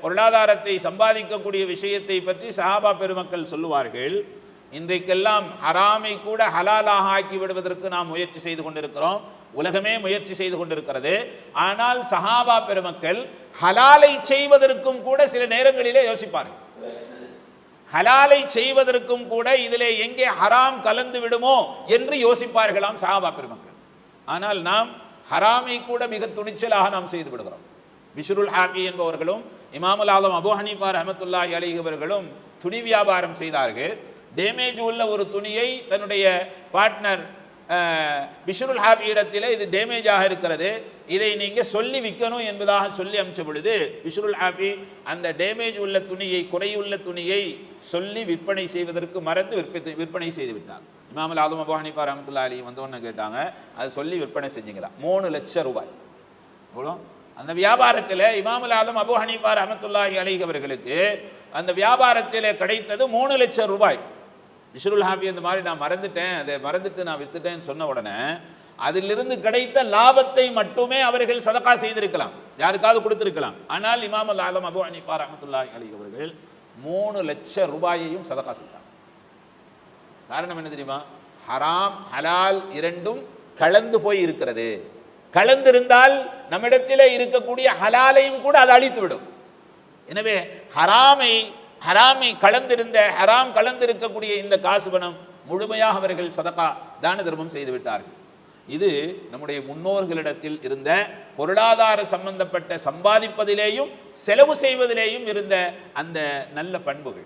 பொருளாதாரத்தை சம்பாதிக்கக்கூடிய விஷயத்தை பற்றி சஹாபா பெருமக்கள் சொல்லுவார்கள். இன்றைக்கெல்லாம் ஹராமை கூட ஹலாலாக ஆக்கி விடுவதற்கு நாம் முயற்சி செய்து கொண்டிருக்கிறோம். உலகமே முயற்சி செய்து கொண்டிருக்கிறது. ஆனால் சஹாபா பெருமக்கள் ஹலாலை செய்வதற்கும் கூட சில நேரங்களிலே யோசிப்பார்கள். ஹலாலை செய்வதற்கும் கூட இதிலே எங்கே ஹராம் கலந்து விடுமோ என்று யோசிப்பார்களாம் சஹாபா பெருமக்கள். ஆனால் நாம் ஹராமை கூட மிக துணிச்சலாக நாம் செய்து விடுகிறோம். பிஷ்ருல் ஹாஃபி என்பவர்களும் இமாமுல் ஆலம் அபூ ஹனீஃபா ரஹ்மத்துல்லாஹி அலைஹி அவர்களும் துணி வியாபாரம் செய்தார்கள். டேமேஜ் உள்ள ஒரு துணியை தன்னுடைய பார்ட்னர் பிஷ்ருல் ஹாஃபி இடத்தில் இது டேமேஜாக இருக்கிறது, இதை நீங்கள் சொல்லி விற்கணும் என்பதாக சொல்லி அனுப்பிச்ச பொழுது பிஷ்ருல் ஹாஃபி அந்த டேமேஜ் உள்ள துணியை, குறையுள்ள துணியை சொல்லி விற்பனை செய்வதற்கு மறந்து விற்பனை செய்து விட்டார். இமாமுல் ஆலம் அபூ ஹனீஃபா ரஹ்மத்துல்லாஹி அலைஹி வந்தோன்னு கேட்டாங்க, அது சொல்லி விற்பனை செஞ்சீங்களா? 3 லட்சம் ரூபாய். அந்த வியாபாரத்தில் இமாமுல் ஆலம் அபூ ஹனீஃபா ரஹ்மத்துல்லாஹி அலைஹி அவர்களுக்கு அந்த வியாபாரத்தில் கிடைத்தது 3 லட்சம் ரூபாய். பிஷ்ருல் ஹாஃபி அந்த மாதிரி நான் மறந்துட்டேன், அதை மறந்துட்டு நான் வித்துட்டேன்னு சொன்ன உடனே அதிலிருந்து கிடைத்த லாபத்தை மட்டுமே அவர்கள் சதகா செய்திருக்கலாம், யாருக்காவது கொடுத்திருக்கலாம். ஆனால் இமாமுல் ஆலம் அபூ ஹனீஃபா ரஹ்மத்துல்லாஹி அலைஹி அவர்கள் 3 லட்சம் ரூபாயையும் சதகா செய்தார். காரணம் என்ன தெரியுமா? ஹராம் ஹலால் இரண்டும் கலந்து போய் இருக்கிறது. கலந்திருந்தால் நம்மிடத்தில் இருக்கக்கூடிய ஹலாலையும் கூட அது அழித்துவிடும். எனவே ஹராமை ஹராம் கலந்திருக்கக்கூடிய இந்த காசு பணம் முழுமையாக அவர்கள் சதகா தான தர்மம் செய்து விட்டார்கள். இது நம்முடைய முன்னோர்களிடத்தில் இருந்த பொருளாதார சம்பந்தப்பட்ட சம்பாதிப்பதிலேயும் செலவு செய்வதிலேயும் இருந்த அந்த நல்ல பண்புகள்.